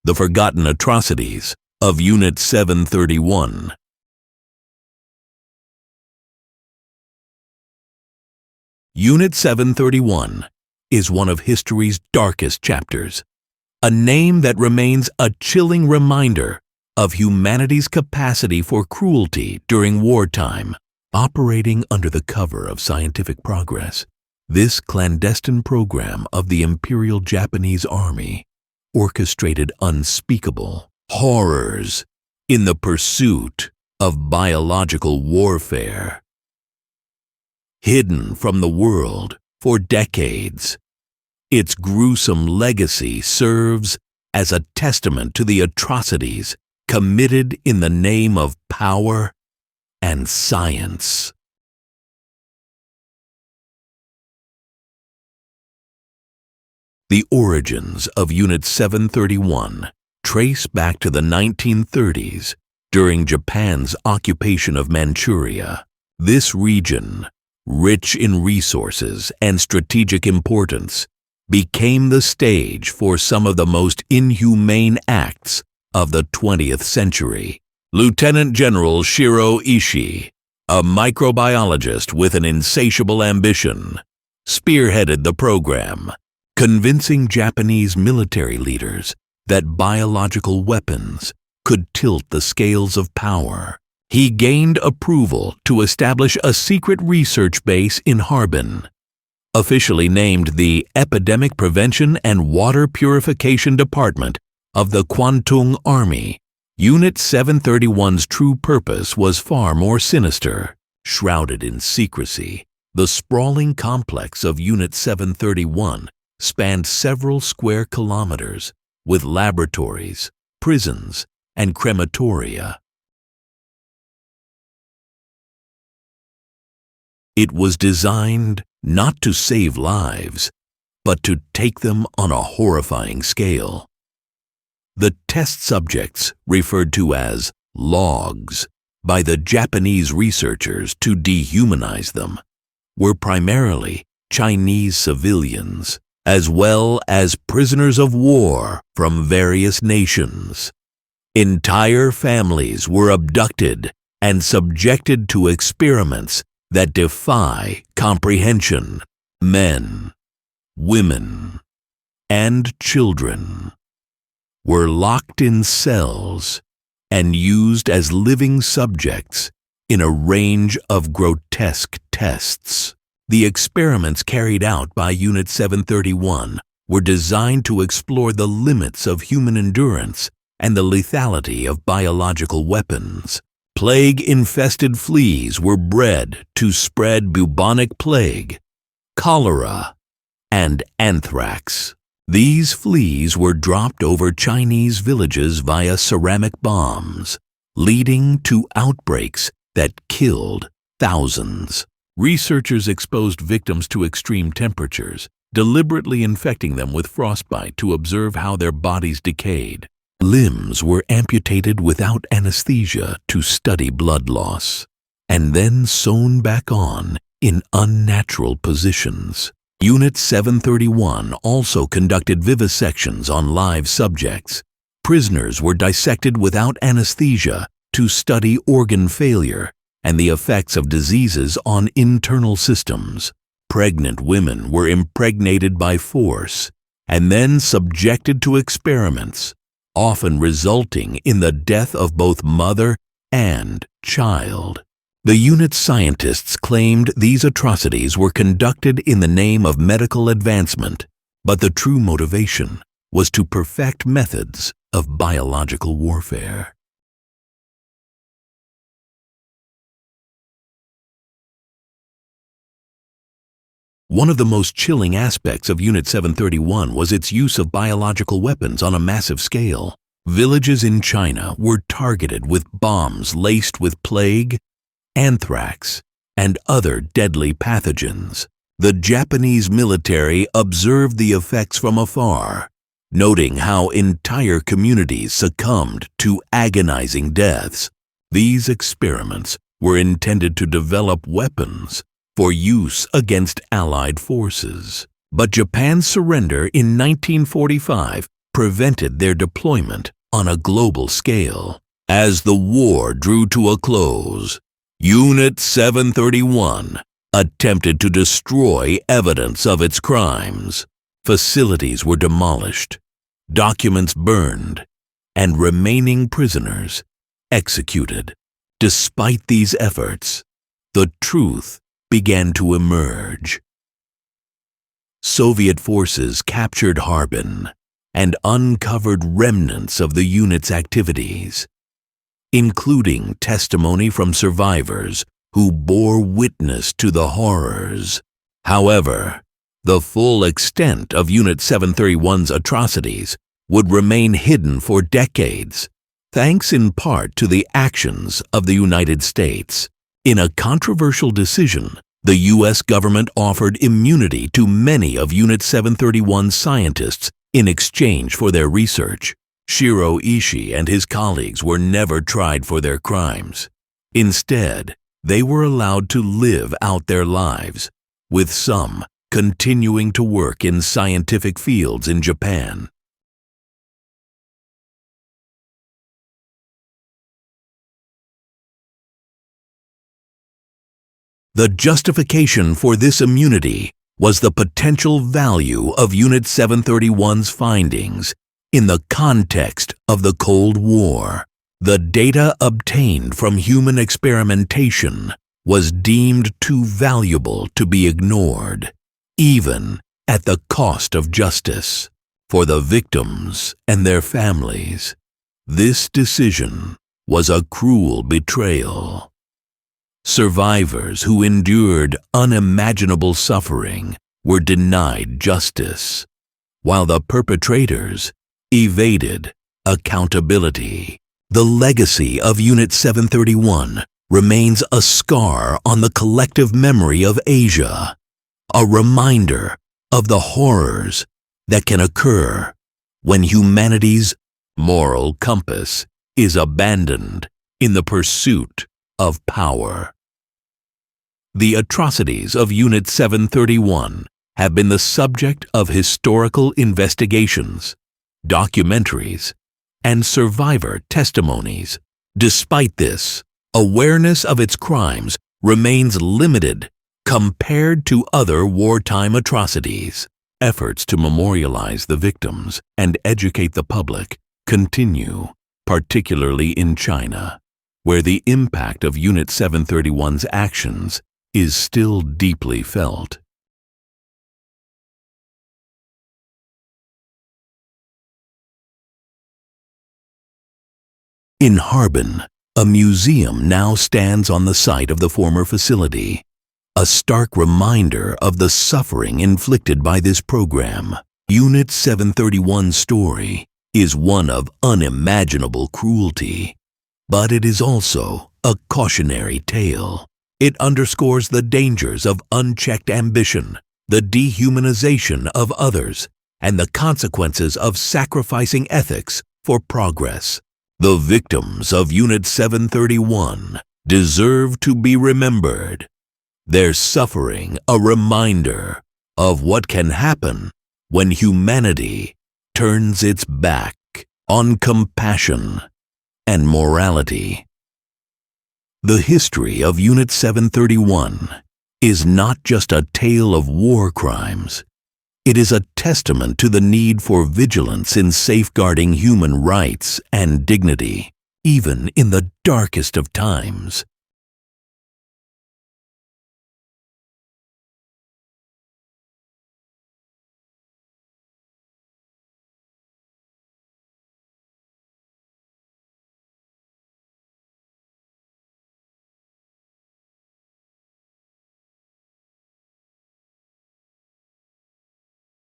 The Forgotten Atrocities of Unit 731. Unit 731 is one of history's darkest chapters, a name that remains a chilling reminder of humanity's capacity for cruelty during wartime. Operating under the cover of scientific progress, this clandestine program of the Imperial Japanese Army orchestrated unspeakable horrors in the pursuit of biological warfare. Hidden from the world for decades, its gruesome legacy serves as a testament to the atrocities committed in the name of power and science. The origins of Unit 731 trace back to the 1930s during Japan's occupation of Manchuria. This region, rich in resources and strategic importance, became the stage for some of the most inhumane acts of the 20th century. Lieutenant General Shiro Ishii, a microbiologist with an insatiable ambition, spearheaded the program, convincing Japanese military leaders that biological weapons could tilt the scales of power. He gained approval to establish a secret research base in Harbin, officially named the Epidemic Prevention and Water Purification Department of the Kwantung Army. Unit 731's true purpose was far more sinister. Shrouded in secrecy, the sprawling complex of Unit 731 spanned several square kilometers with laboratories, prisons, and crematoria. It was designed not to save lives, but to take them on a horrifying scale. The test subjects, referred to as logs by the Japanese researchers to dehumanize them, were primarily Chinese civilians, as well as prisoners of war from various nations. Entire families were abducted and subjected to experiments that defy comprehension. Men, women, and children were locked in cells and used as living subjects in a range of grotesque tests. The experiments carried out by Unit 731 were designed to explore the limits of human endurance and the lethality of biological weapons. Plague-infested fleas were bred to spread bubonic plague, cholera, and anthrax. These fleas were dropped over Chinese villages via ceramic bombs, leading to outbreaks that killed thousands. Researchers exposed victims to extreme temperatures, deliberately infecting them with frostbite to observe how their bodies decayed. Limbs were amputated without anesthesia to study blood loss, and then sewn back on in unnatural positions. Unit 731 also conducted vivisections on live subjects. Prisoners were dissected without anesthesia to study organ failure and the effects of diseases on internal systems. Pregnant women were impregnated by force and then subjected to experiments, often resulting in the death of both mother and child. The unit's scientists claimed these atrocities were conducted in the name of medical advancement, but the true motivation was to perfect methods of biological warfare. One of the most chilling aspects of Unit 731 was its use of biological weapons on a massive scale. Villages in China were targeted with bombs laced with plague, anthrax, and other deadly pathogens. The Japanese military observed the effects from afar, noting how entire communities succumbed to agonizing deaths. These experiments were intended to develop weapons for use against Allied forces. But Japan's surrender in 1945 prevented their deployment on a global scale. As the war drew to a close, Unit 731 attempted to destroy evidence of its crimes. Facilities were demolished, documents burned, and remaining prisoners executed. Despite these efforts, the truth began to emerge. Soviet forces captured Harbin and uncovered remnants of the unit's activities, including testimony from survivors who bore witness to the horrors. However, the full extent of Unit 731's atrocities would remain hidden for decades, thanks in part to the actions of the United States. In a controversial decision, the U.S. government offered immunity to many of Unit 731's scientists in exchange for their research. Shiro Ishii and his colleagues were never tried for their crimes. Instead, they were allowed to live out their lives, with some continuing to work in scientific fields in Japan. The justification for this immunity was the potential value of Unit 731's findings in the context of the Cold War. The data obtained from human experimentation was deemed too valuable to be ignored, even at the cost of justice. For the victims and their families, this decision was a cruel betrayal. Survivors who endured unimaginable suffering were denied justice, while the perpetrators evaded accountability. The legacy of Unit 731 remains a scar on the collective memory of Asia, a reminder of the horrors that can occur when humanity's moral compass is abandoned in the pursuit of power. The atrocities of Unit 731 have been the subject of historical investigations, documentaries, and survivor testimonies. Despite this, awareness of its crimes remains limited compared to other wartime atrocities. Efforts to memorialize the victims and educate the public continue, particularly in China, where the impact of Unit 731's actions is still deeply felt. In Harbin, a museum now stands on the site of the former facility, a stark reminder of the suffering inflicted by this program. Unit 731's story is one of unimaginable cruelty, but it is also a cautionary tale. It underscores the dangers of unchecked ambition, the dehumanization of others, and the consequences of sacrificing ethics for progress. The victims of Unit 731 deserve to be remembered, their suffering a reminder of what can happen when humanity turns its back on compassion and morality. The history of Unit 731 is not just a tale of war crimes. It is a testament to the need for vigilance in safeguarding human rights and dignity, even in the darkest of times.